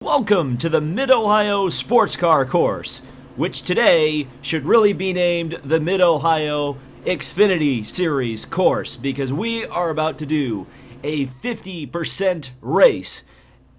Welcome to the Mid-Ohio Sports Car Course, which today should really be named the Mid-Ohio Xfinity Series Course, because we are about to do a 50% race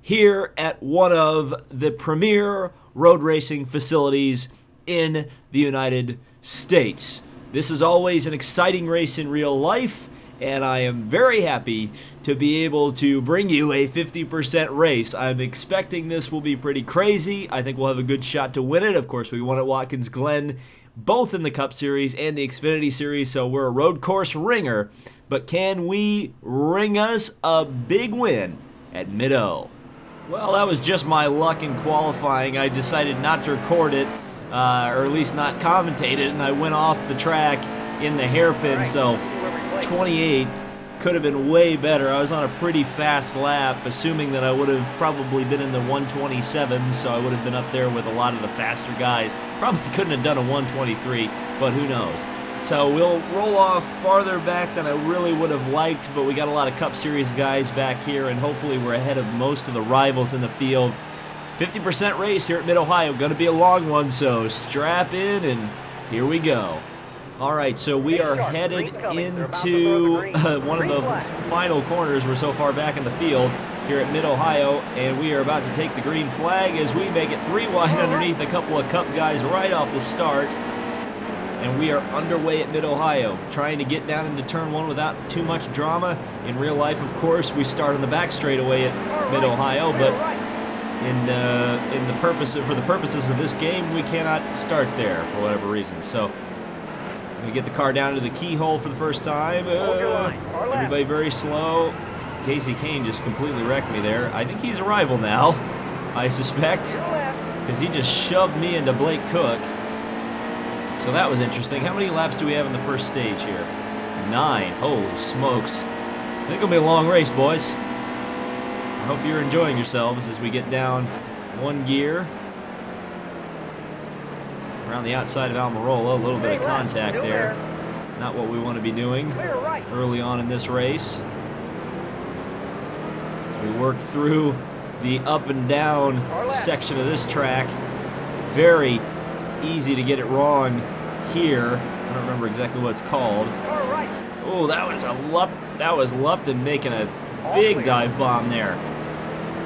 here at one of the premier road racing facilities in the United States. This is always an exciting race in real life, and I am very happy to be able to bring you a 50% race. I'm expecting this will be pretty crazy. I think we'll have a good shot to win it. Of course, we won at Watkins Glen, both in the Cup Series and the Xfinity Series, so we're a road course ringer. But can we ring us a big win at Mid-O? Well, that was just my luck in qualifying. I decided not to record it, or at least not commentate it, and I went off the track in the hairpin, so 28 could have been way better. I was on a pretty fast lap, assuming that I would have probably been in the 127, so I would have been up there with a lot of the faster guys. Probably couldn't have done a 123, but who knows. So we'll roll off farther back than I really would have liked, but we got a lot of Cup Series guys back here, and hopefully we're ahead of most of the rivals in the field. 50% race here at Mid-Ohio, going to be a long one, so strap in, and here we go. All right, so we are headed into one of the final corners. We're so far back in the field here at Mid-Ohio, and we are about to take the green flag as we make it 3 wide underneath a couple of Cup guys right off the start. And we are underway at Mid-Ohio, trying to get down into turn 1 without too much drama. In real life, of course, we start on the back straightaway at Mid-Ohio, but for the purposes of this game, we cannot start there for whatever reason. So we get the car down to the keyhole for the first time. Everybody very slow. Casey Kane just completely wrecked me there. I think he's a rival now, I suspect, because he just shoved me into Blake Cook. So that was interesting. How many laps do we have in the first stage here? 9. Holy smokes. I think it'll be a long race, boys. I hope you're enjoying yourselves as we get down one gear. Around the outside of Almirola, a little bit of contact there. Not what we want to be doing early on in this race. We work through the up and down section of this track. Very easy to get it wrong here. I don't remember exactly what it's called. Oh, that was Lupton making a big dive bomb there.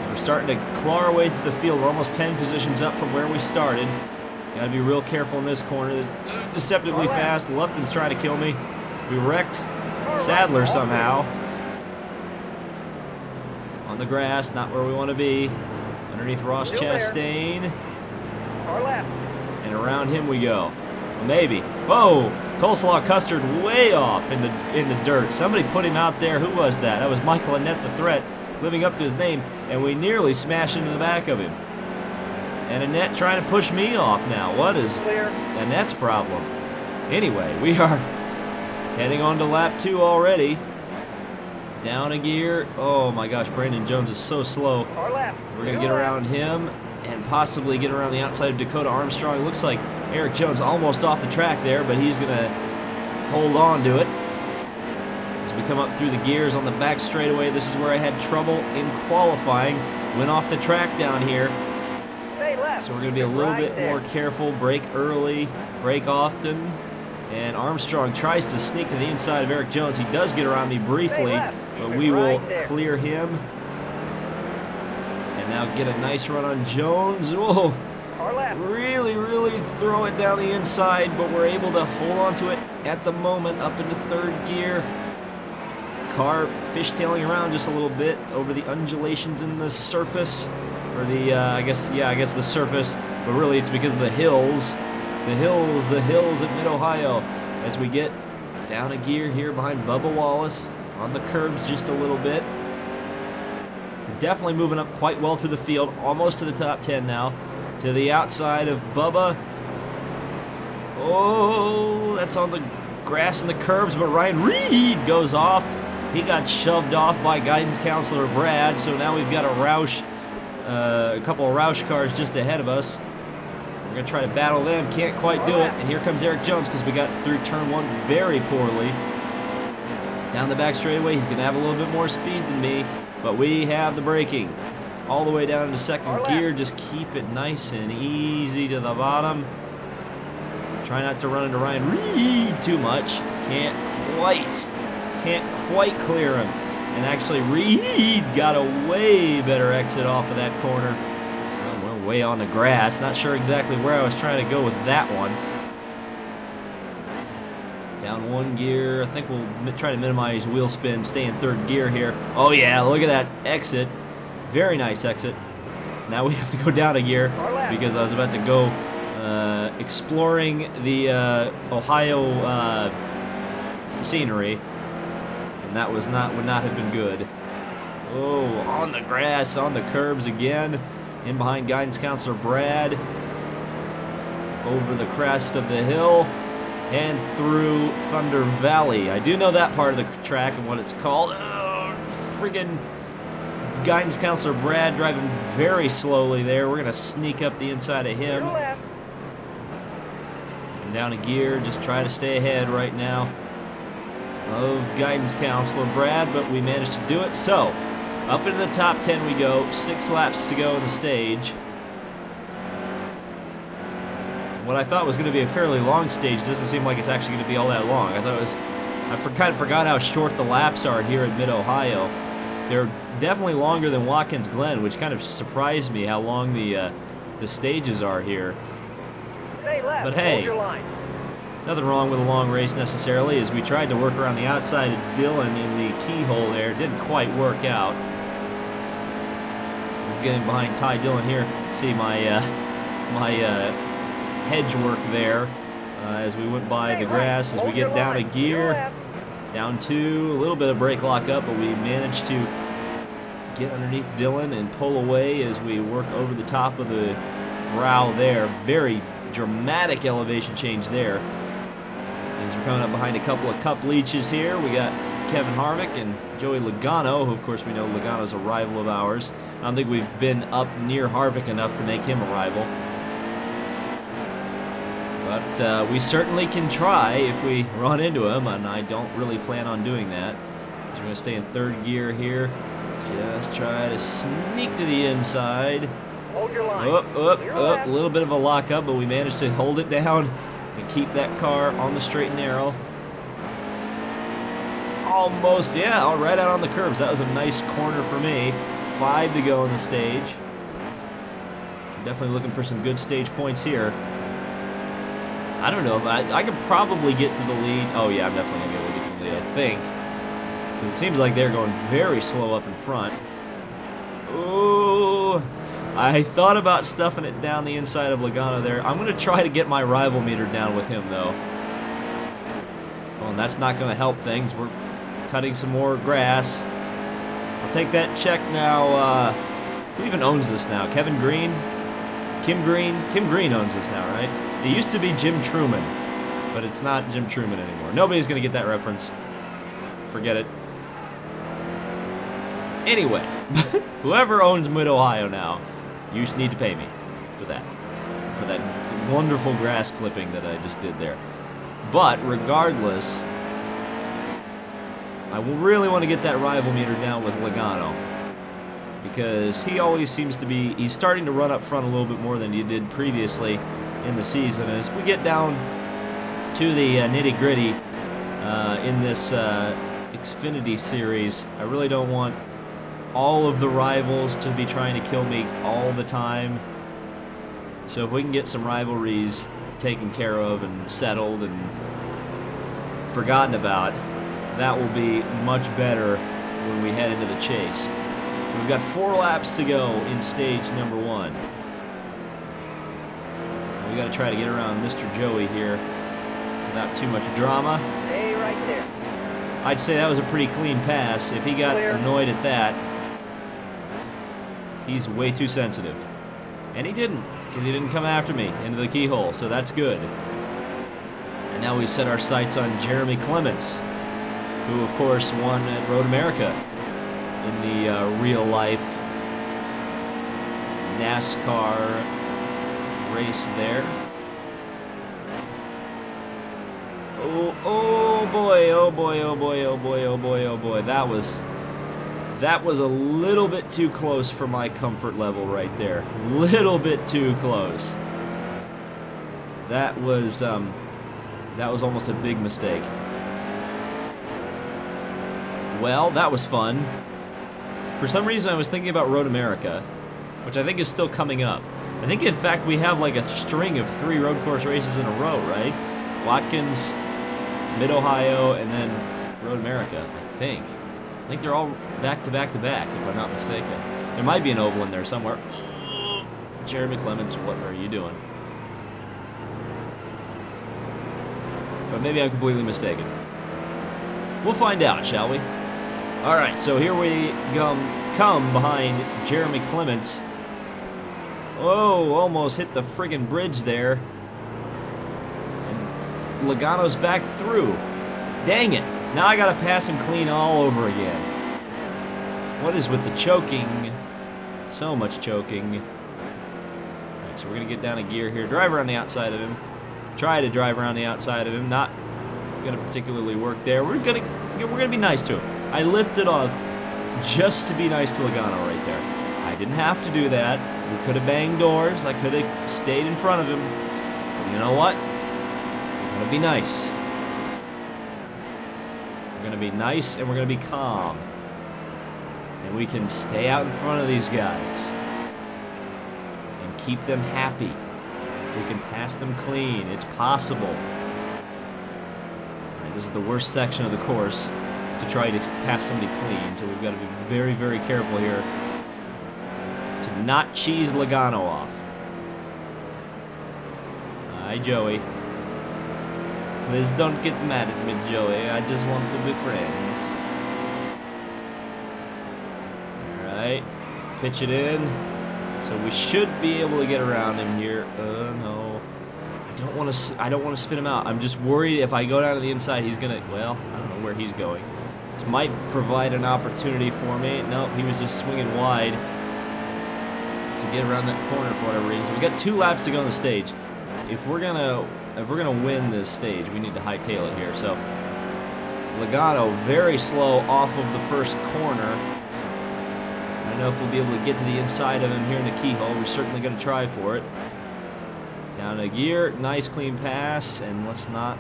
So we're starting to claw our way through the field. We're almost 10 positions up from where we started. Gotta be real careful in this corner. This deceptively fast. Lupton's trying to kill me. We wrecked Sadler somehow. On the grass, not where we want to be. Underneath Ross Chastain. And around him we go. Maybe. Whoa! Coleslaw Custard way off in the dirt. Somebody put him out there. Who was that? That was Michael Annette the Threat, living up to his name, and we nearly smashed into the back of him. And Annette trying to push me off now. What is Annette's problem? Anyway, we are heading on to lap 2 already. Down a gear. Oh my gosh, Brandon Jones is so slow. We're going to get around him and possibly get around the outside of Dakota Armstrong. It looks like Eric Jones almost off the track there, but he's going to hold on to it. As we come up through the gears on the back straightaway, this is where I had trouble in qualifying. Went off the track down here. So we're going to be a little bit more careful, brake early, brake often. And Armstrong tries to sneak to the inside of Eric Jones. He does get around me briefly, but we will clear him. And now get a nice run on Jones. Whoa, really, really throw it down the inside, but we're able to hold on to it at the moment up into 3rd gear. Car fishtailing around just a little bit over the undulations in the surface. Or the, I guess the surface, but really it's because of the hills. The hills at Mid-Ohio. As we get down a gear here behind Bubba Wallace, on the curbs just a little bit. We're definitely moving up quite well through the field, almost to the top 10 now. To the outside of Bubba. Oh, that's on the grass and the curbs, but Ryan Reed goes off. He got shoved off by guidance counselor Brad, so now we've got a couple of Roush cars just ahead of us. We're going to try to battle them. Can't quite do it. And here comes Eric Jones because we got through turn 1 very poorly. Down the back straightaway, he's going to have a little bit more speed than me, but we have the braking. all the way down to second gear. Just keep it nice and easy to the bottom. Try not to run into Ryan Reed too much. Can't quite clear him. And actually, Reed got a way better exit off of that corner. Well, we're way on the grass. Not sure exactly where I was trying to go with that one. Down one gear. I think we'll try to minimize wheel spin, stay in third gear here. Oh yeah, look at that exit. Very nice exit. Now we have to go down a gear because I was about to go exploring the Ohio scenery, and that would not have been good. Oh, on the grass, on the curbs again. In behind guidance counselor Brad. Over the crest of the hill. And through Thunder Valley. I do know that part of the track and what it's called. Oh, friggin' guidance counselor Brad driving very slowly there. We're going to sneak up the inside of him. And down a gear, just try to stay ahead right now of guidance counselor Brad, but we managed to do it. So, up into the top 10 we go. 6 laps to go in the stage. What I thought was going to be a fairly long stage doesn't seem like it's actually going to be all that long. I thought it was, kind of forgot how short the laps are here at Mid-Ohio. They're definitely longer than Watkins Glen, which kind of surprised me how long the stages are here. But hey, nothing wrong with a long race necessarily, as we tried to work around the outside of Dylan in the keyhole there. It didn't quite work out. I'm getting behind Ty Dillon here. See my hedge work there as we went by the grass. As we get down a gear, down 2, a little bit of brake lock up, but we managed to get underneath Dylan and pull away as we work over the top of the brow there. Very dramatic elevation change there. As we're coming up behind a couple of cup leeches here, we got Kevin Harvick and Joey Logano, who of course we know Logano's a rival of ours. I don't think we've been up near Harvick enough to make him a rival. But we certainly can try if we run into him, and I don't really plan on doing that. So we're going to stay in third gear here. Just try to sneak to the inside. Hold your line. Up. A little bit of a lockup, but we managed to hold it down and keep that car on the straight and narrow. Almost, yeah, all right out on the curbs. That was a nice corner for me. 5 to go in the stage. Definitely looking for some good stage points here. I don't know if I could probably get to the lead. Oh yeah, I'm definitely gonna be able to get to the lead, I think, because it seems like they're going very slow up in front. Ooh, I thought about stuffing it down the inside of Logano there. I'm gonna try to get my rival meter down with him though. Well, and that's not gonna help things. We're cutting some more grass. I'll take that check now. Who even owns this now? Kevin Green? Kim Green? Kim Green owns this now, right? It used to be Jim Truman, but it's not Jim Truman anymore. Nobody's going to get that reference. Forget it. Anyway, whoever owns Mid-Ohio now, you need to pay me for that wonderful grass clipping that I just did there. But regardless, I will really want to get that rival meter down with Logano, because he always seems to be, he's starting to run up front a little bit more than he did previously in the season. As we get down to the nitty-gritty in this Xfinity Series, I really don't want all of the rivals to be trying to kill me all the time. So if we can get some rivalries taken care of and settled and forgotten about, that will be much better when we head into the chase. So we've got 4 laps to go in stage number 1. We got to try to get around Mr. Joey here without too much drama. Stay right there. I'd say that was a pretty clean pass. If he got annoyed at that, he's way too sensitive. And he didn't, because he didn't come after me into the keyhole, so that's good. And now we set our sights on Jeremy Clements, who of course won at Road America in the real-life NASCAR race there. Oh boy, oh boy, oh boy, oh boy, oh boy, oh boy. That was That was a little bit too close for my comfort level right there. Little bit too close. That was almost a big mistake. Well, that was fun. For some reason, I was thinking about Road America, which I think is still coming up. I think, in fact, we have like a string of 3 road course races in a row, right? Watkins, Mid-Ohio, and then Road America, I think. I think they're all back to back to back, if I'm not mistaken. There might be an oval in there somewhere. Jeremy Clements, what are you doing? But maybe I'm completely mistaken. We'll find out, shall we? All right, so here we come behind Jeremy Clements. Oh, almost hit the friggin' bridge there. And Logano's back through. Dang it. Now I gotta pass him clean all over again. What is with the choking? So much choking. Alright, so we're gonna get down a gear here. Drive around the outside of him. Try to drive around the outside of him. Not gonna particularly work there. We're gonna be nice to him. I lifted off just to be nice to Logano right there. I didn't have to do that. We could have banged doors. I could have stayed in front of him. But you know what? We're gonna be nice. We're going to be nice and we're going to be calm. And we can stay out in front of these guys and keep them happy. We can pass them clean. It's possible. All right, this is the worst section of the course to try to pass somebody clean, so we've got to be very, very careful here to not cheese Logano off. Hi, Joey. Please don't get mad at me, Joey. I just want to be friends. Alright. Pitch it in. So we should be able to get around him here. No. I don't want to spin him out. I'm just worried if I go down to the inside, he's gonna, well, I don't know where he's going. This might provide an opportunity for me. Nope, he was just swinging wide to get around that corner for whatever reason. So we got 2 laps to go on the stage. If we're gonna win this stage, we need to hightail it here. So Logano very slow off of the first corner. I don't know if we'll be able to get to the inside of him here in the keyhole. We're certainly going to try for it. Down a gear, nice clean pass, and let's not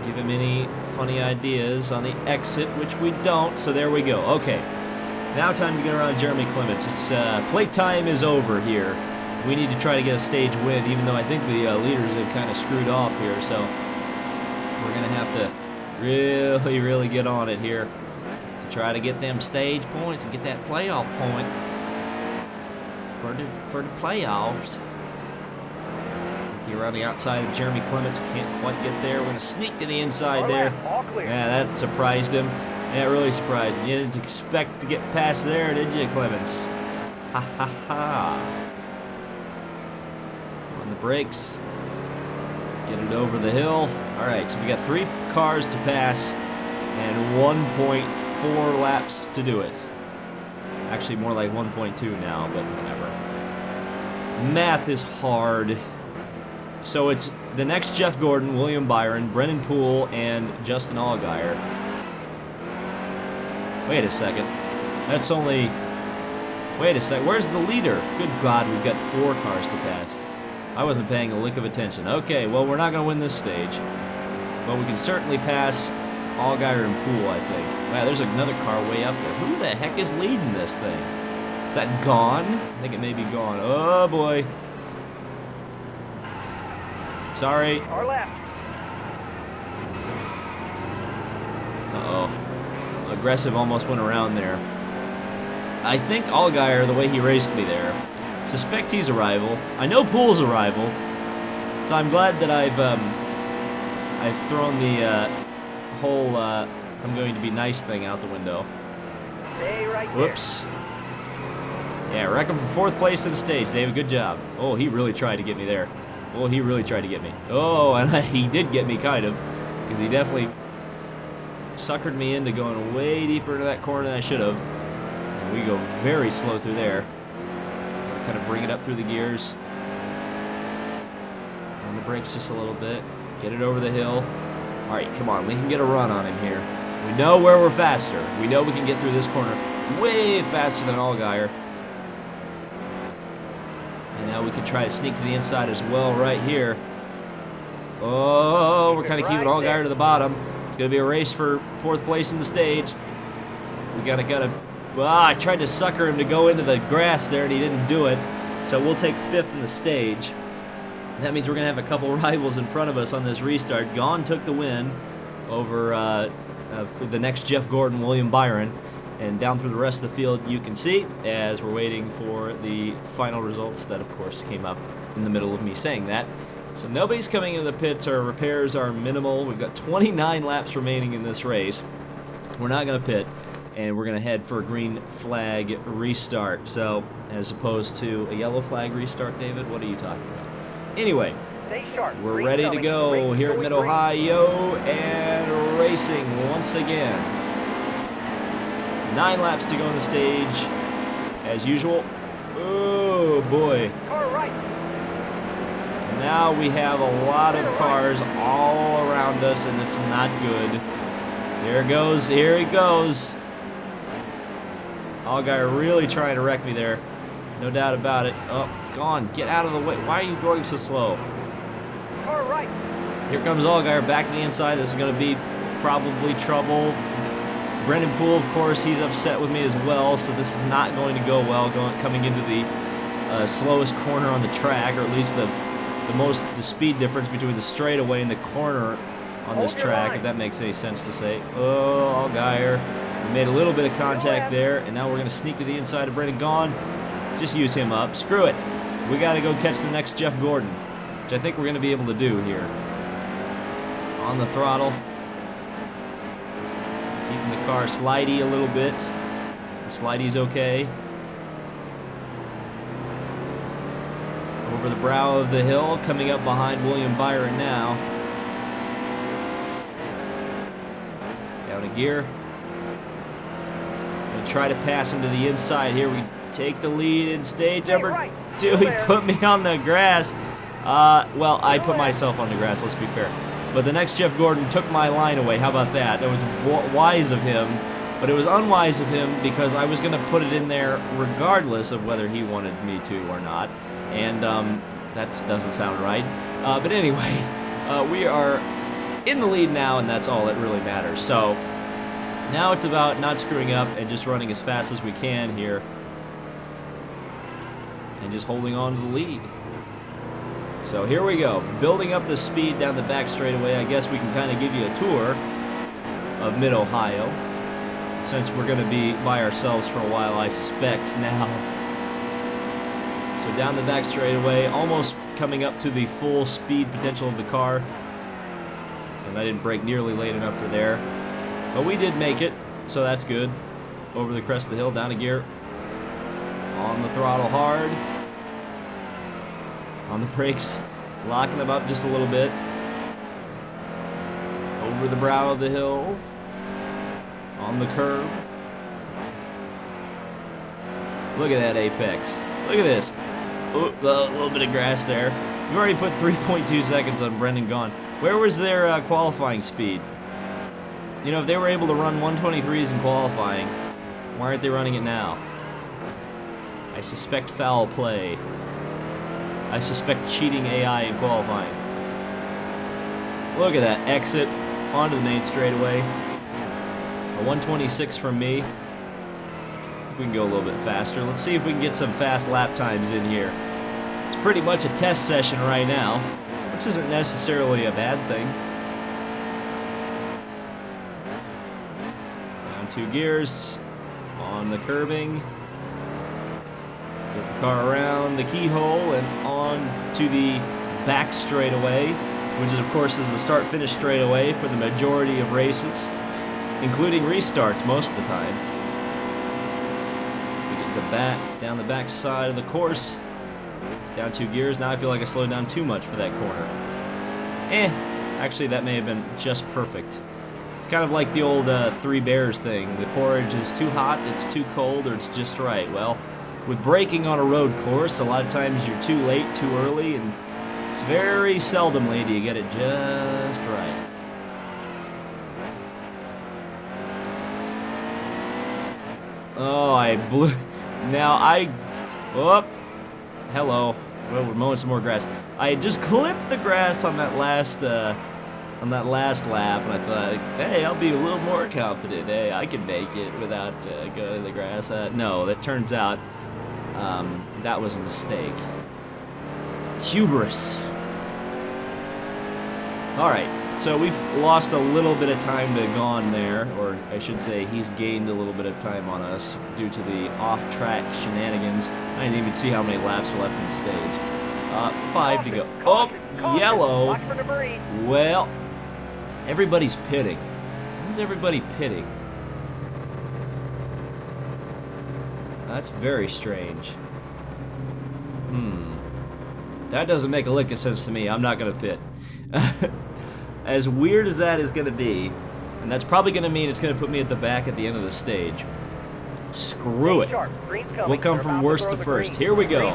give him any funny ideas on the exit, which we don't. So there we go. Okay, now time to get around Jeremy Clements. It's plate time is over here. We need to try to get a stage win, even though I think the leaders have kind of screwed off here. So we're going to have to really, really get on it here to try to get them stage points and get that playoff point for the playoffs. Here on the outside of Jeremy Clements, can't quite get there. We're going to sneak to the inside there. Yeah, that surprised him. That really surprised him. You didn't expect to get past there, did you, Clements? Ha ha ha. On the brakes. Get it over the hill. All right, so we got 3 cars to pass and 1.4 laps to do it. Actually, more like 1.2 now, but whatever. Math is hard. So it's the next Jeff Gordon, William Byron, Brennan Poole, and Justin Allgaier. Wait a second. That's only... Wait a sec. Where's the leader? Good God, we've got 4 cars to pass. I wasn't paying a lick of attention. Okay, well, we're not going to win this stage. But we can certainly pass Allgaier and Poole, I think. Wow, there's another car way up there. Who the heck is leading this thing? Is that Gone? I think it may be Gone. Oh, boy. Sorry. Our lap. Uh-oh. Aggressive almost went around there. I think Allgaier, the way he raced me there, suspect he's a rival. I know Poole's a rival, so I'm glad that I've thrown the whole I'm going to be nice thing out the window. Stay right there. Whoops. Yeah, reckon for 4th place to the stage, David. Good job. Oh, he really tried to get me there. Oh, he really tried to get me. Oh, and he did get me, kind of, because he definitely suckered me into going way deeper into that corner than I should have. And we go very slow through there. Kind of bring it up through the gears. On the brakes just a little bit. Get it over the hill. All right, come on. We can get a run on him here. We know where we're faster. We know we can get through this corner way faster than Allgaier. And now we can try to sneak to the inside as well right here. Oh, we're kind of keeping Allgaier to the bottom. It's going to be a race for 4th place in the stage. We gotta. Well, I tried to sucker him to go into the grass there, and he didn't do it. So we'll take 5th in the stage. That means we're going to have a couple rivals in front of us on this restart. Gone took the win over the next Jeff Gordon, William Byron. And down through the rest of the field, you can see, as we're waiting for the final results that, of course, came up in the middle of me saying that. So nobody's coming into the pits. Our repairs are minimal. We've got 29 laps remaining in this race. We're not going to pit, and we're going to head for a green flag restart. So, as opposed to a yellow flag restart, David, what are you talking about? Anyway, we're ready to go here at Mid-Ohio and racing once again. 9 laps to go on the stage, as usual. Oh, boy. Now we have a lot of cars all around us, and it's not good. Here he goes. Allgaier really trying to wreck me there. No doubt about it. Oh, gone. Get out of the way. Why are you going so slow? Here comes Allgaier back to the inside. This is going to be probably trouble. Brendan Poole, of course, he's upset with me as well, so this is not going to go well coming into the slowest corner on the track, or at least the speed difference between the straightaway and the corner on this track, if that makes any sense to say. Oh, Allgaier. We made a little bit of contact there, and now we're going to sneak to the inside of Brendan Gaughan. Just use him up. Screw it. We got to go catch the next Jeff Gordon, which I think we're going to be able to do here. On the throttle. Keeping the car slidey a little bit. Slidey's okay. Over the brow of the hill, coming up behind William Byron now. Down a gear. Gonna try to pass him to the inside here. We take the lead in stage number 2. He put me on the grass. Well, I put myself on the grass, let's be fair. But the next Jeff Gordon took my line away. How about that? That was wise of him. But it was unwise of him because I was going to put it in there regardless of whether he wanted me to or not. And that doesn't sound right. But anyway, we are in the lead now, and that's all that really matters. So now it's about not screwing up and just running as fast as we can here. And just holding on to the lead. So here we go, building up the speed down the back straightaway. I guess we can kind of give you a tour of Mid-Ohio, since we're going to be by ourselves for a while, I suspect now. So down the back straightaway, almost coming up to the full speed potential of the car. And I didn't brake nearly late enough for there. But we did make it, so that's good. Over the crest of the hill, down a gear. On the throttle hard. On the brakes, locking them up just a little bit. Over the brow of the hill. On the curb. Look at that apex. Look at this. Ooh, a little bit of grass there. We've already put 3.2 seconds on Brendan Gaughan. Where was their qualifying speed? You know, if they were able to run 123s in qualifying, why aren't they running it now? I suspect foul play. I suspect cheating AI in qualifying. Look at that exit onto the main straightaway. A 126 from me. We can go a little bit faster. Let's see if we can get some fast lap times in here. It's pretty much a test session right now, which isn't necessarily a bad thing. Down 2 gears. On the curbing. Get the car around the keyhole and on to the back straightaway, which is, of course, is the start-finish straightaway for the majority of races, including restarts most of the time. So we get down the back side of the course, down 2 gears. Now I feel like I slowed down too much for that corner. Actually, that may have been just perfect. It's kind of like the old Three Bears thing. The porridge is too hot, it's too cold, or it's just right. Well, with braking on a road course, a lot of times you're too late, too early, and it's very seldomly do you get it just right. Oh, I blew. Now I. Oh, hello. Well, we're mowing some more grass. I just clipped the grass on that last lap, and I thought, hey, I'll be a little more confident. Hey, I can make it without going to the grass. No, that turns out that was a mistake. Hubris. All right. So we've lost a little bit of time to Gone there, or I should say he's gained a little bit of time on us due to the off-track shenanigans. I didn't even see how many laps are left in the stage. 5 to go. Oh, yellow. Well, everybody's pitting. Why is everybody pitting? That's very strange. That doesn't make a lick of sense to me. I'm not going to pit. As weird as that is going to be, and that's probably going to mean it's going to put me at the back at the end of the stage. Screw it. We'll come from worst to first. Here we go.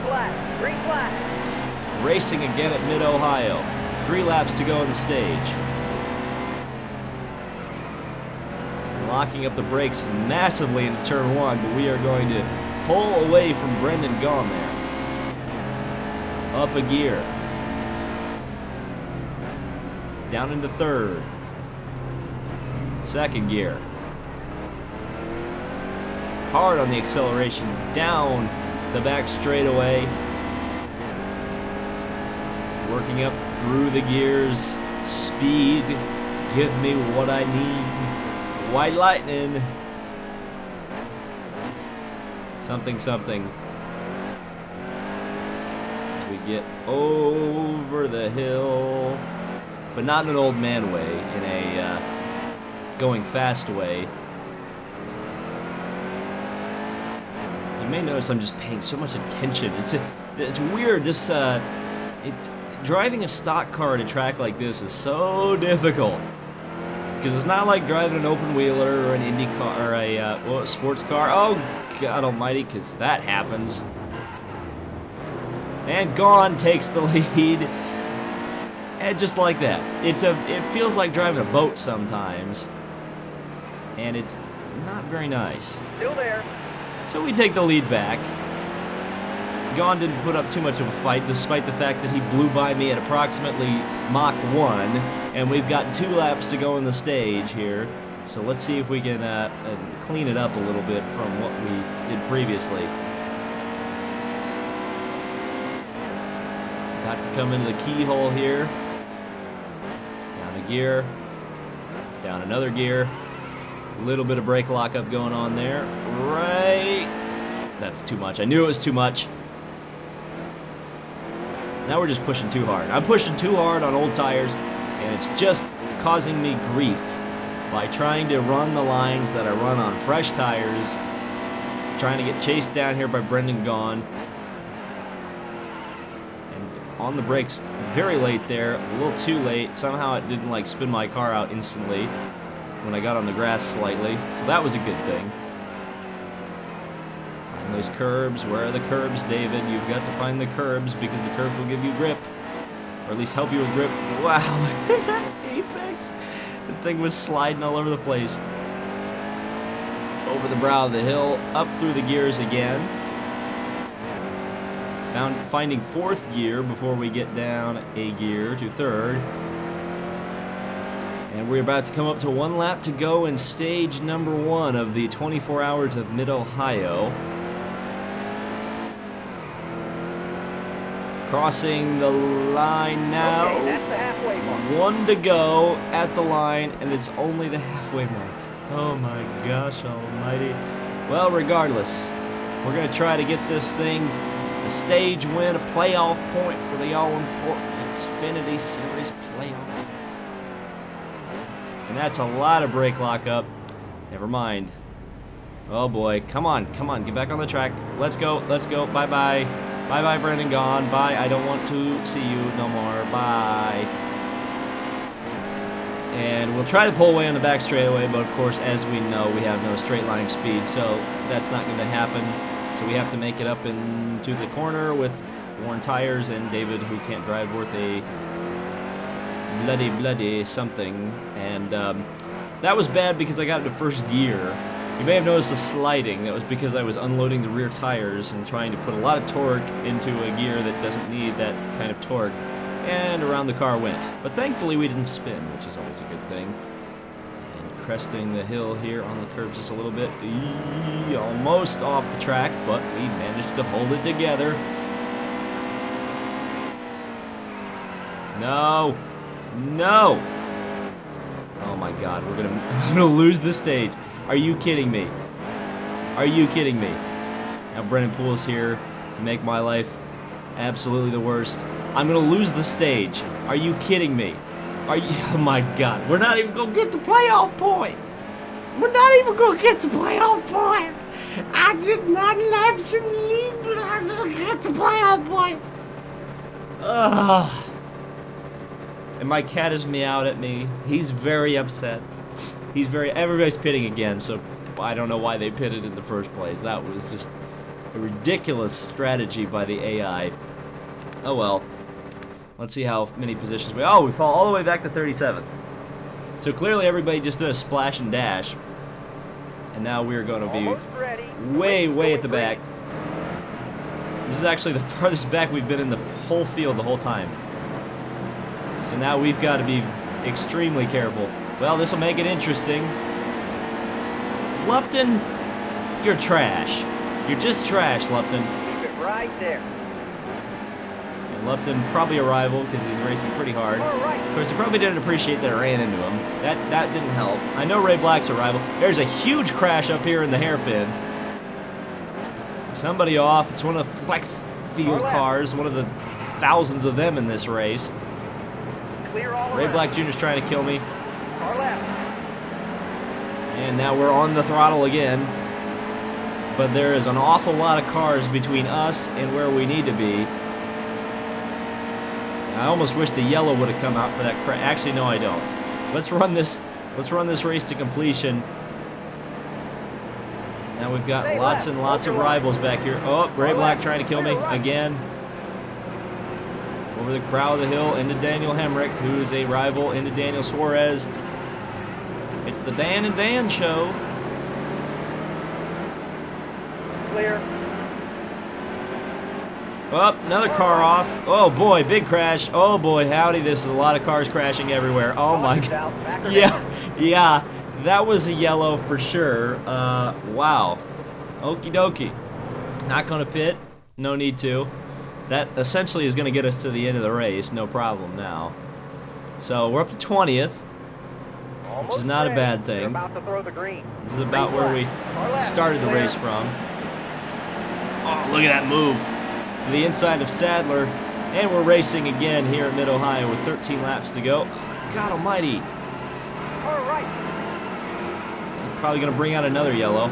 Green flag. Racing again at Mid-Ohio. 3 laps to go in the stage. Locking up the brakes massively into turn 1, but we are going to pull away from Brendan Gaughan there. Up a gear. Down into 3rd. 2nd gear. Hard on the acceleration. Down the back straightaway. Working up through the gears. Speed. Give me what I need. White lightning. Something, something. As we get over the hill. But not in an old man way, in a going fast way. You may notice I'm just paying so much attention. It's weird. Driving a stock car at a track like this is so difficult because it's not like driving an open wheeler or an Indy car or a sports car. Oh God Almighty, because that happens. And Gaughan takes the lead. And just like that, it feels like driving a boat sometimes, and it's not very nice. Still there. So we take the lead back. Gaughan didn't put up too much of a fight, despite the fact that he blew by me at approximately Mach 1, and we've got 2 laps to go in the stage here. So let's see if we can clean it up a little bit from what we did previously. Got to come into the keyhole here. Down a gear. Down another gear. A little bit of brake lockup going on there. Right. That's too much. I knew it was too much. Now we're just pushing too hard. I'm pushing too hard on old tires, and it's just causing me grief by trying to run the lines that I run on fresh tires, trying to get chased down here by Brendan Gaughan. And on the brakes very late there, a little too late. Somehow it didn't like spin my car out instantly when I got on the grass slightly, so that was a good thing. Find those curbs. Where are the curbs, David? You've got to find the curbs because the curbs will give you grip, or at least help you with grip. Wow, that apex! The thing was sliding all over the place. Over the brow of the hill, up through the gears again. Finding 4th gear before we get down a gear to 3rd. And we're about to come up to 1 lap to go in stage number 1 of the 24 Hours of Mid-Ohio. Crossing the line now. Okay, that's the halfway mark. 1 to go at the line, and it's only the halfway mark. Oh my gosh almighty. Well, regardless, we're going to try to get this thing a stage win, a playoff point for the all-important Xfinity Series playoff. And that's a lot of brake lockup. Never mind. Oh boy, come on, get back on the track. Let's go, bye-bye. Bye-bye, Brendan Gaughan. Bye, I don't want to see you no more. Bye. And we'll try to pull away on the back straightaway, but of course, as we know, we have no straight line speed, so that's not going to happen. So we have to make it up into the corner with worn tires and David, who can't drive worth a bloody something. And that was bad because I got into 1st gear You may have noticed a sliding. That was because I was unloading the rear tires and trying to put a lot of torque into a gear that doesn't need that kind of torque. And around the car went. But thankfully we didn't spin, which is always a good thing. And cresting the hill here on the curbs just a little bit. Almost off the track, but we managed to hold it together. No. No. Oh my god, I'm gonna lose this stage. Are you kidding me? Are you kidding me? Now Brennan Poole's here to make my life absolutely the worst. I'm gonna lose the stage. Are you kidding me? Are you? Oh my god, we're not even gonna get the playoff point. We're not even gonna get the playoff point. I did not laps in the lead, but I didn't get the playoff point. Ugh. And my cat is meowed at me. He's very upset. Everybody's pitting again, so I don't know why they pitted in the first place. That was just a ridiculous strategy by the AI. Oh well. Let's see how many positions we... Oh, we fall all the way back to 37th. So clearly everybody just did a splash and dash. And now we're going to be way at the back. This is actually the farthest back we've been in the whole field the whole time. So now we've got to be extremely careful. Well, this will make it interesting. Lupton, you're trash. You're just trash, Lupton. Keep it right there. And Lupton, probably a rival because he's racing pretty hard. Of course, he probably didn't appreciate that I ran into him. That didn't help. I know Ray Black's a rival. There's a huge crash up here in the hairpin. Somebody off. It's one of the flex field cars, one of the thousands of them in this race. Ray Black Jr.'s trying to kill me. And now we're on the throttle again. But there is an awful lot of cars between us and where we need to be. I almost wish the yellow would have come out for that crash. Actually, no, I don't. Let's run this race to completion. Now we've got lots and lots of rivals back here. Oh, Ray Black trying to kill me again. Over the brow of the hill into Daniel Hemrick, who is a rival, into Daniel Suarez. It's the Dan and Dan show. Clear. Oh, another car off. Oh boy, big crash. Oh boy, howdy, this is a lot of cars crashing everywhere. Oh my god. Yeah, that was a yellow for sure. Wow. Okie dokie. Not gonna pit. No need to. That essentially is gonna get us to the end of the race. No problem now. So we're up to 20th. Which is not a bad thing. This is about where we started the race from. Oh, look at that move. To the inside of Sadler. And we're racing again here at Mid-Ohio with 13 laps to go. God almighty. All right. Probably going to bring out another yellow.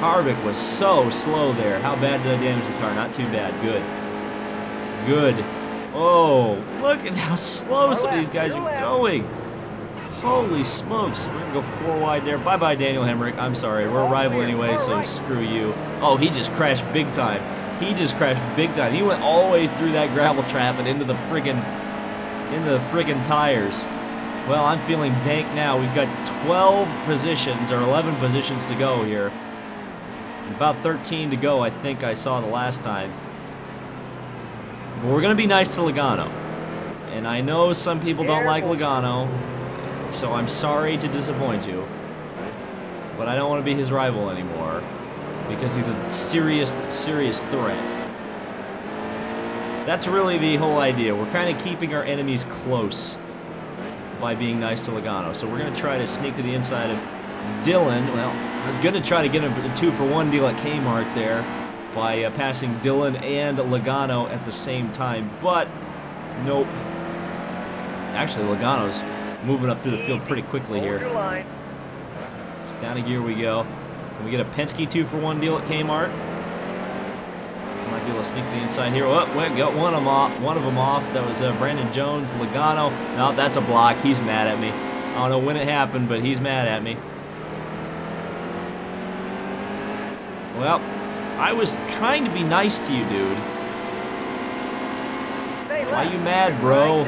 Harvick was so slow there. How bad did I damage the car? Not too bad. Good. Good. Oh, look at how slow some of these guys are going. Holy smokes. We're going to go 4 wide there. Bye-bye, Daniel Hemrick. I'm sorry. We're a rival anyway, so screw you. Oh, he just crashed big time. He just crashed big time. He went all the way through that gravel trap and into the friggin' tires. Well, I'm feeling dank now. We've got 12 positions, or 11 positions to go here. About 13 to go, I think I saw the last time. But we're going to be nice to Logano. And I know some people don't like Logano. So I'm sorry to disappoint you, but I don't want to be his rival anymore because he's a serious threat. That's really the whole idea. We're kind of keeping our enemies close by being nice to Logano. So we're going to try to sneak to the inside of Dillon. Well, I was going to try to get him a 2-for-1 deal at Kmart there by passing Dillon and Logano at the same time, but nope. Actually, Logano's moving up through the field pretty quickly here. Down a gear we go. Can we get a Penske 2-for-1 deal at Kmart? Might be able to sneak to the inside here. Oh, we got one of them off. That was Brandon Jones, Logano. No, that's a block. He's mad at me. I don't know when it happened, but he's mad at me. Well, I was trying to be nice to you, dude. Why you mad, bro?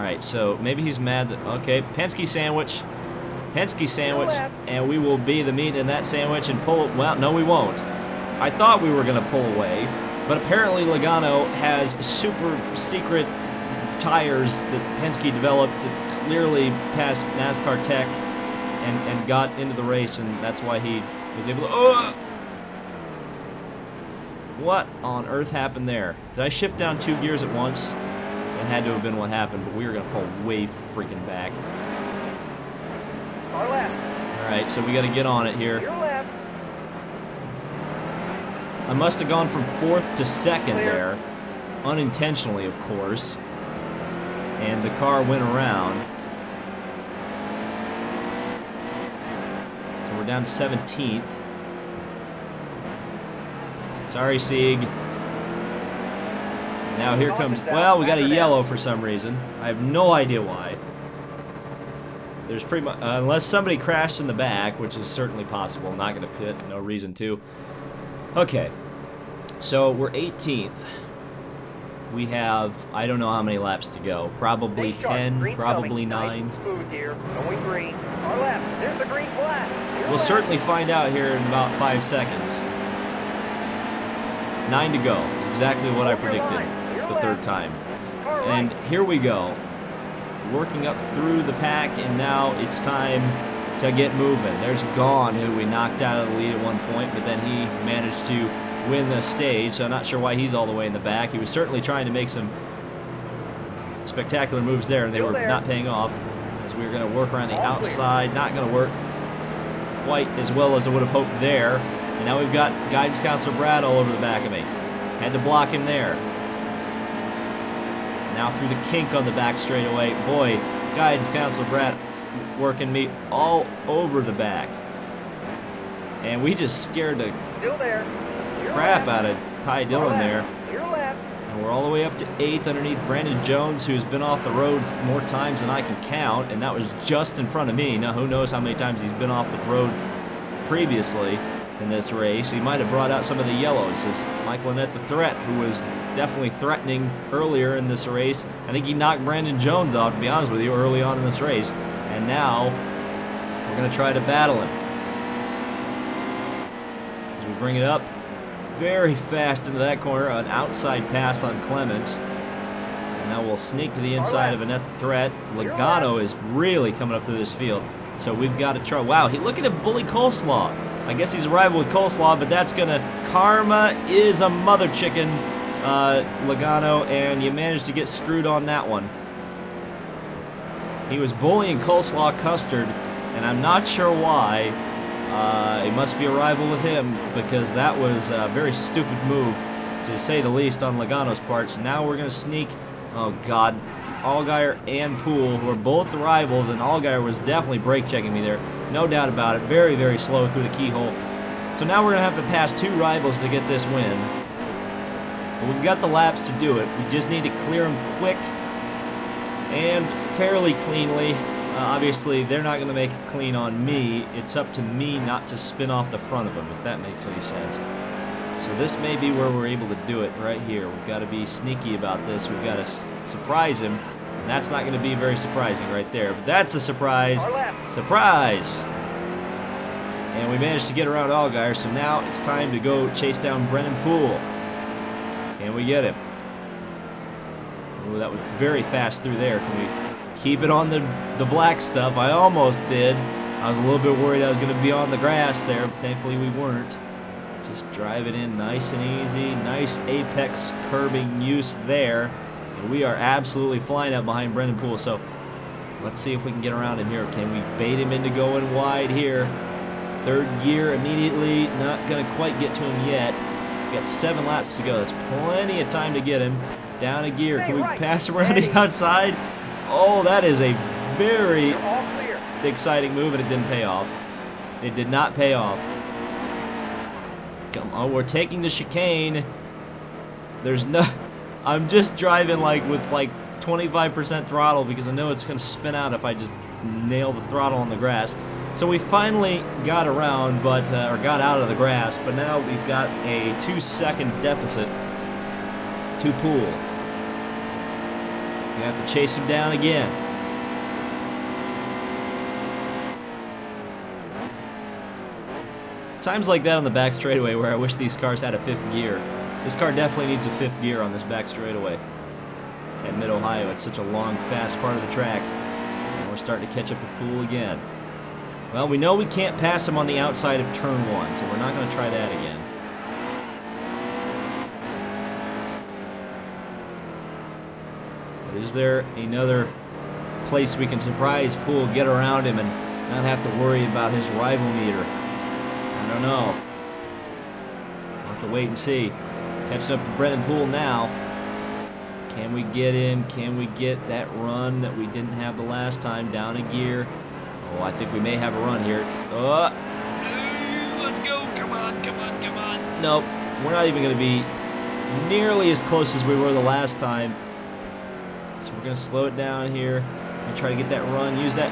right, so maybe he's mad that, okay, Penske sandwich, and we will be the meat in that sandwich and pull, well, no we won't. I thought we were going to pull away, but apparently Logano has super secret tires that Penske developed to clearly pass NASCAR Tech and got into the race, and that's why he was able to, what on earth happened there? Did I shift down 2 gears at once? That had to have been what happened, but we were going to fall way freaking back. Our left. Alright, so we got to get on it here. Your left. I must have gone from 4th to 2nd Clear. there. Unintentionally, of course. And the car went around. So we're down to 17th. Sorry, Sieg. Now here comes, well, we got a yellow for some reason. I have no idea why. There's pretty much, unless somebody crashed in the back, which is certainly possible. Not going to pit, no reason to. Okay, so we're 18th. We have, I don't know how many laps to go. Probably 10, probably 9. Smooth here. Going green. Our left. There's the green flag. We'll certainly find out here in about 5 seconds. 9 to go. Exactly what I predicted the third time. And here we go. Working up through the pack, and now it's time to get moving. There's Gone, who we knocked out of the lead at one point, but then he managed to win the stage, so I'm not sure why he's all the way in the back. He was certainly trying to make some spectacular moves there, and they were not paying off, as we were going to work around the outside. Not going to work quite as well as I would have hoped there. And now we've got Guidance Counselor Brad all over the back of me. Had to block him there. Now through the kink on the back straightaway. Boy, Guidance Counselor Brad working me all over the back. And we just scared the crap out of Ty Dillon there. And we're all the way up to 8th underneath Brandon Jones, who's been off the road more times than I can count, and that was just in front of me. Now who knows how many times he's been off the road previously in this race. He might have brought out some of the yellows. It's Michael Annette the Threat, who was definitely threatening earlier in this race. I think he knocked Brandon Jones off, to be honest with you, early on in this race. And now we're going to try to battle him. As we bring it up very fast into that corner, an outside pass on Clements. And now we'll sneak to the inside of Annette the Threat. Logano is really coming up through this field. So we've got to try. Wow, look at him bully Coleslaw. I guess he's a rival with Coleslaw, but that's going to... Karma is a mother chicken, Logano, and you managed to get screwed on that one. He was bullying Coleslaw Custard, and I'm not sure why. It must be a rival with him, because that was a very stupid move, to say the least, on Logano's part. So now we're going to sneak... Oh, God. Allgaier and Poole, who are both rivals, and Allgaier was definitely brake checking me there. No doubt about it. Very, very slow through the keyhole. So now we're going to have to pass 2 rivals to get this win. But we've got the laps to do it. We just need to clear them quick and fairly cleanly. Obviously, they're not going to make it clean on me. It's up to me not to spin off the front of them, if that makes any sense. So this may be where we're able to do it right here. We've got to be sneaky about this. We've got to surprise him. And that's not going to be very surprising right there. But that's a surprise. Surprise! And we managed to get around Allgaier, so now it's time to go chase down Brennan Poole. Can we get him? Oh, that was very fast through there. Can we keep it on the black stuff? I almost did. I was a little bit worried I was going to be on the grass there, but thankfully we weren't. Just drive it in nice and easy. Nice apex curbing use there. And we are absolutely flying up behind Brendan Poole. So let's see if we can get around him here. Can we bait him into going wide here? 3rd gear immediately. Not going to quite get to him yet. We've got 7 laps to go. That's plenty of time to get him. Down a gear. Can we pass him around the outside? Oh, that is a very exciting move, and it didn't pay off. It did not pay off. Come on, we're taking the chicane. There's no... I'm just driving with 25% throttle because I know it's going to spin out if I just nail the throttle on the grass. So we finally got around, or got out of the grass, but now we've got a 2-second deficit to Poole. We have to chase him down again. Times like that on the back straightaway where I wish these cars had a 5th gear. This car definitely needs a 5th gear on this back straightaway. At Mid-Ohio, it's such a long, fast part of the track. And we're starting to catch up to Poole again. Well, we know we can't pass him on the outside of turn 1, so we're not going to try that again. But is there another place we can surprise Poole, get around him, and not have to worry about his rival meter? I don't know. We'll have to wait and see. Catching up to Brennan Poole now. Can we get him? Can we get that run that we didn't have the last time down a gear? Oh, I think we may have a run here. Oh, let's go. Come on, come on, come on. Nope. We're not even going to be nearly as close as we were the last time. So we're going to slow it down here and try to get that run. Use that.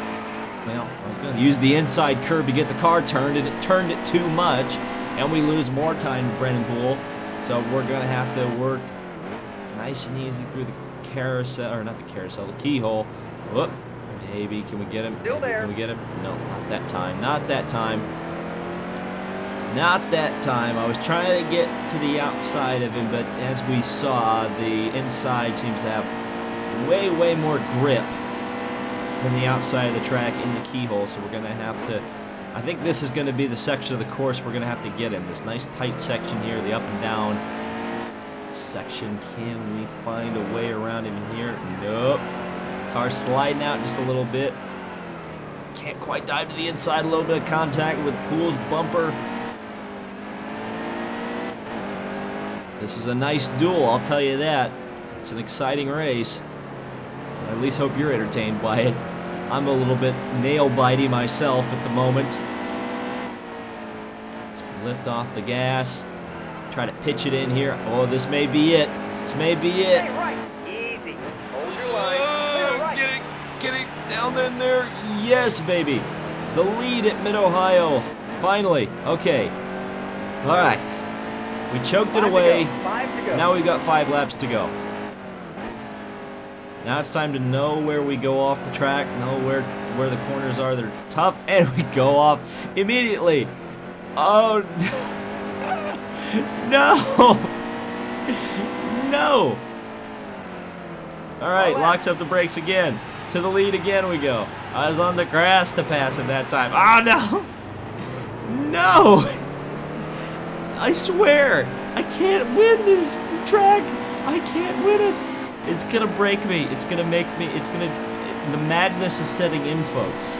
Well, I was going to use the inside curb to get the car turned, and it turned it too much, and we lose more time to Brennan Poole. So we're going to have to work nice and easy through the carousel, or not the carousel, the keyhole. Whoop. Maybe. Can we get him? Still there. Can we get him? No, not that time. Not that time. Not that time. I was trying to get to the outside of him, but as we saw, the inside seems to have way, way more grip than the outside of the track in the keyhole, so we're going to have to, I think this is going to be the section of the course we're going to have to get in. This nice tight section here, the up and down section. Can we find a way around him here? Nope. Car sliding out just a little bit. Can't quite dive to the inside, a little bit of contact with Poole's bumper. This is a nice duel, I'll tell you that. It's an exciting race. I at least hope you're entertained by it. I'm a little bit nail-bitey myself at the moment. So lift off the gas. Try to pitch it in here. Oh, this may be it. This may be it. Stay right. Easy. Hold your line. Right. Get it down in there. Yes, baby. The lead at Mid-Ohio. Finally. Okay. All right. We choked it away. 5 to go. Now we've got 5 laps to go. Now it's time to know where we go off the track, know where the corners are that are tough, and we go off immediately. Oh, no. No. All right, locks up the brakes again. To the lead again we go. I was on the grass to pass him that time. Oh, no. No. I swear, I can't win this track. I can't win it. It's gonna break me. It's gonna make me. The madness is setting in, folks.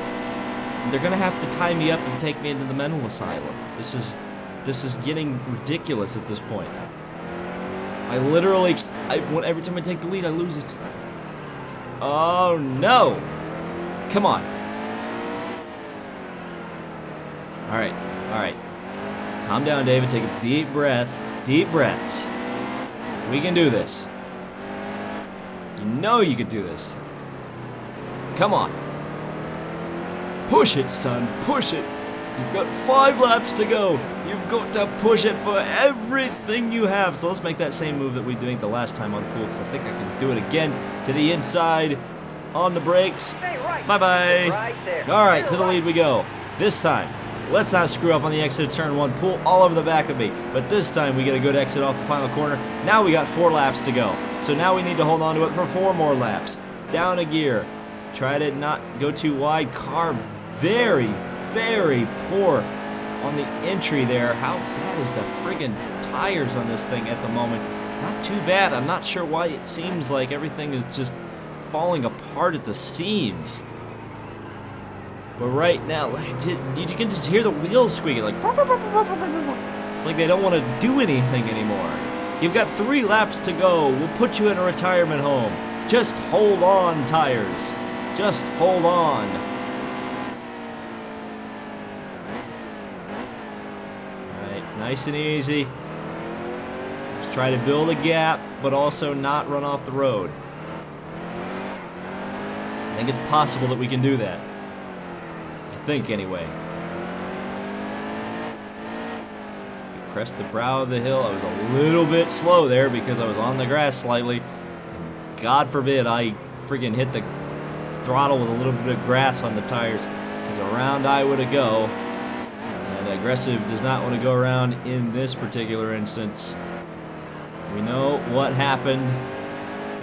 They're gonna have to tie me up and take me into the mental asylum. This is getting ridiculous at this point. Every time I take the lead, I lose it. Oh no! Come on. All right. Calm down, David. Take a deep breath. Deep breaths. We can do this. You know you can do this. Come on. Push it, son. Push it. You've got 5 laps to go. You've got to push it for everything you have. So let's make that same move that we did the last time on Poole, because I think I can do it again. To the inside. On the brakes. Stay right. Bye-bye. Right there. All right, to the lead we go. This time, let's not screw up on the exit of turn 1. Poole all over the back of me. But this time, we get a good exit off the final corner. Now we got 4 laps to go. So now we need to hold on to it for 4 more laps. Down a gear. Try to not go too wide. Car very, very poor on the entry there. How bad is the friggin' tires on this thing at the moment? Not too bad. I'm not sure why it seems like everything is just falling apart at the seams. But right now, you can just hear the wheels squeaking, like it's like they don't want to do anything anymore. You've got 3 laps to go. We'll put you in a retirement home. Just hold on, tires. Just hold on. All right, nice and easy. Let's try to build a gap, but also not run off the road. I think it's possible that we can do that. I think, anyway. We crest the brow of the hill. I was a little bit slow there because I was on the grass slightly. And God forbid I friggin' hit the throttle with a little bit of grass on the tires. Because around Iowa to go. And aggressive does not want to go around in this particular instance. We know what happened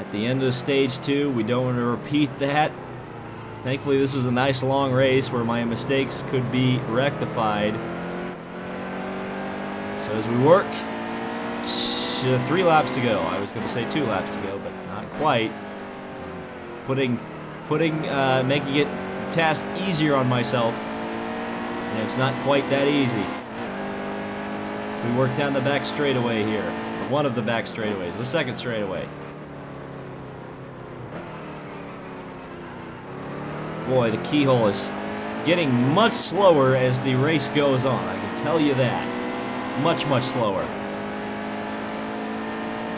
at the end of stage 2. We don't want to repeat that. Thankfully, this was a nice long race where my mistakes could be rectified. So as we work, 3 laps to go. I was going to say 2 laps to go, but not quite. Making it the task easier on myself, and it's not quite that easy. So we work down the back straightaway here, or one of the back straightaways, the second straightaway. Boy, the keyhole is getting much slower as the race goes on. I can tell you that. Much, much slower.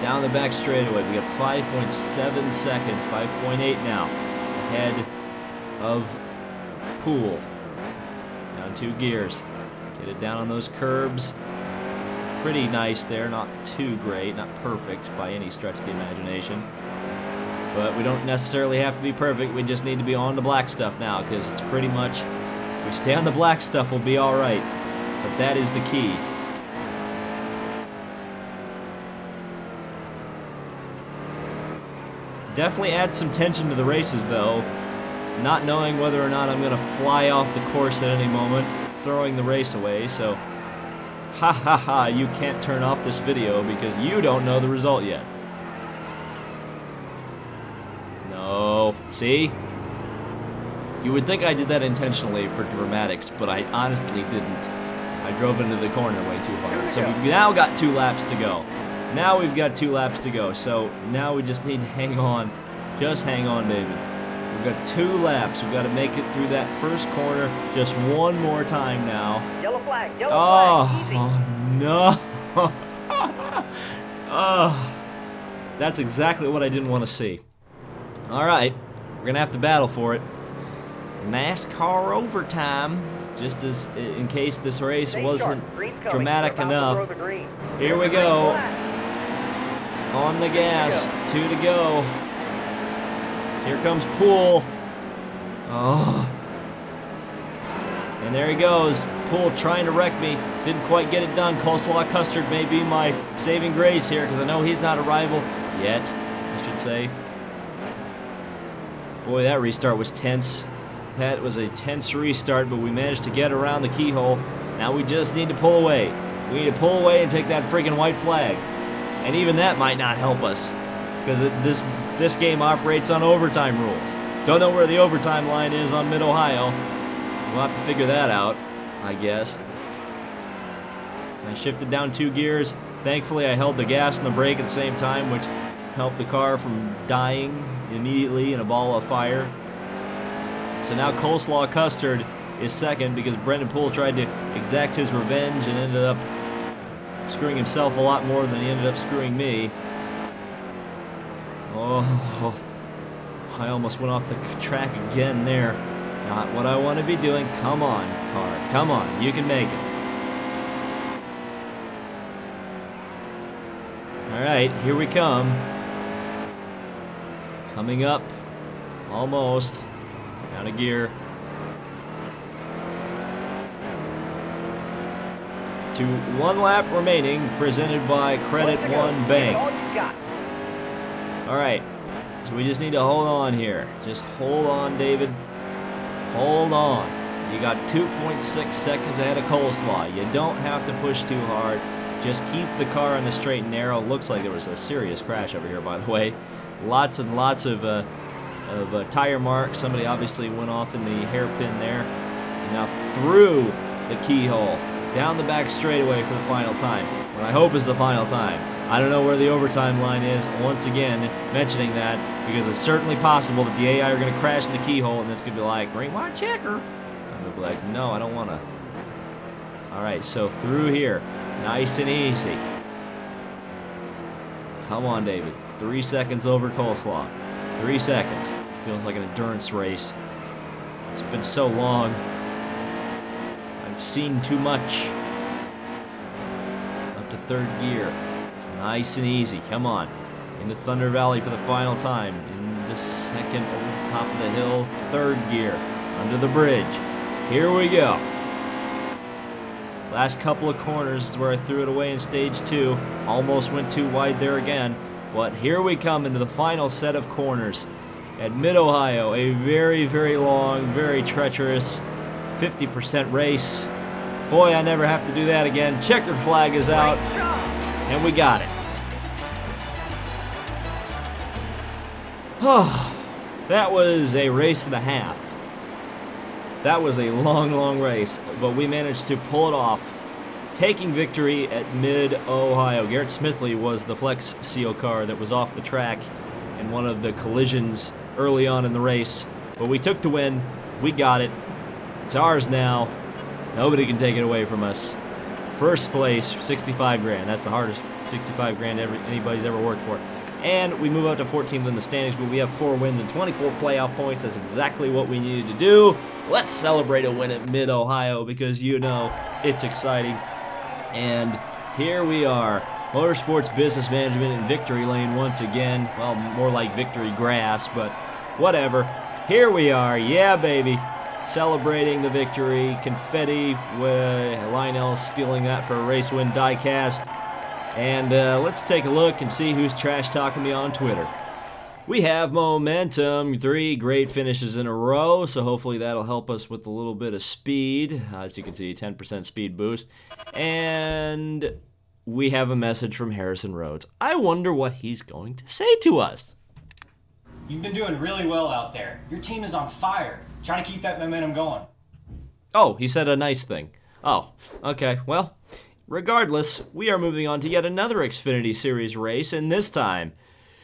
Down the back straightaway, we got 5.7 seconds, 5.8 now, ahead of Poole. Down 2 gears. Get it down on those curbs. Pretty nice there, not too great, not perfect by any stretch of the imagination. But we don't necessarily have to be perfect, we just need to be on the black stuff now, because it's pretty much, if we stay on the black stuff, we'll be alright. But that is the key. Definitely adds some tension to the races, though. Not knowing whether or not I'm going to fly off the course at any moment, throwing the race away, so ha ha ha, you can't turn off this video because you don't know the result yet. No, see? You would think I did that intentionally for dramatics, but I honestly didn't. I drove into the corner way too hard. So we've now got 2 laps to go. Now we've got 2 laps to go, so now we just need to hang on. Just hang on, David. We've got 2 laps. We've got to make it through that first corner just one more time now. Yellow flag, yellow flag. Easy. Oh, no. Oh, that's exactly what I didn't want to see. All right, we're going to have to battle for it. NASCAR overtime, just as in case this race wasn't dramatic enough. Here we go. On the gas, 2 to go. Here comes Poole. Oh. And there he goes. Poole trying to wreck me. Didn't quite get it done. Coleslaw Custard may be my saving grace here because I know he's not a rival yet, I should say. Boy, that restart was tense. That was a tense restart, but we managed to get around the keyhole. Now we just need to pull away. We need to pull away and take that freaking white flag. And even that might not help us because this game operates on overtime rules. Don't know where the overtime line is on Mid-Ohio. We'll have to figure that out, I guess. I shifted down 2 gears. Thankfully, I held the gas and the brake at the same time, which helped the car from dying immediately in a ball of fire. So now Coleslaw Custard is second because Brendan Poole tried to exact his revenge and ended up screwing himself a lot more than he ended up screwing me. Oh, I almost went off the track again there. Not what I want to be doing. Come on, car. Come on. You can make it. All right, here we come. Coming up. Almost. Down a gear. To 1 lap remaining, presented by Credit One Bank. All right, so we just need to hold on here. Just hold on, David. Hold on. You got 2.6 seconds ahead of Coleslaw. You don't have to push too hard. Just keep the car on the straight and narrow. Looks like there was a serious crash over here, by the way. Lots and lots of tire marks. Somebody obviously went off in the hairpin there. And now through the keyhole. Down the back straightaway for the final time. What I hope is the final time. I don't know where the overtime line is. Once again, mentioning that because it's certainly possible that the AI are going to crash in the keyhole and it's going to be like, green, white, checker. I'm going to be like, no, I don't want to. All right, so through here. Nice and easy. Come on, David. 3 seconds over Coleslaw. 3 seconds. Feels like an endurance race. It's been so long. I've seen too much. Up to 3rd gear. It's nice and easy. Come on. Into Thunder Valley for the final time. into second over the top of the hill, third gear, under the bridge. Here we go. Last couple of corners is where I threw it away in stage 2. Almost went too wide there again. But here we come into the final set of corners at Mid-Ohio. A very, very long, very treacherous 50% race. Boy, I never have to do that again. Checkered flag is out, and we got it. Oh, that was a race and a half. That was a long, long race, but we managed to pull it off, taking victory at Mid-Ohio. Garrett Smithley was the Flex Seal car that was off the track in one of the collisions early on in the race, but we took the win. We got it. It's ours now. Nobody can take it away from us. First place, 65 grand. That's the hardest 65 grand anybody's ever worked for. And we move up to 14th in the standings, but we have 4 wins and 24 playoff points. That's exactly what we needed to do. Let's celebrate a win at Mid-Ohio because you know it's exciting. And here we are, Motorsports Business Management in victory lane once again. Well, more like victory grass, but whatever. Here we are, yeah baby. Celebrating the victory, confetti, Lionel stealing that for a race win diecast. And let's take a look and see who's trash talking me on Twitter. We have momentum, 3 great finishes in a row, so hopefully that'll help us with a little bit of speed. As you can see, 10% speed boost. And we have a message from Harrison Rhodes. I wonder what he's going to say to us. You've been doing really well out there. Your team is on fire. Try to keep that momentum going. Oh, he said a nice thing. Oh, okay, well, regardless, we are moving on to yet another Xfinity Series race, and this time,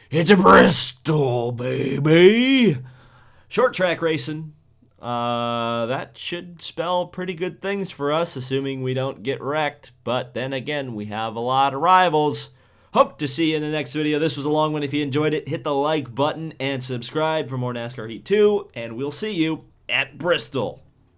it's a Bristol, baby! Short track racing. That should spell pretty good things for us, assuming we don't get wrecked. But then again, we have a lot of rivals. Hope to see you in the next video. This was a long one. If you enjoyed it, hit the like button and subscribe for more NASCAR Heat 2, and we'll see you at Bristol.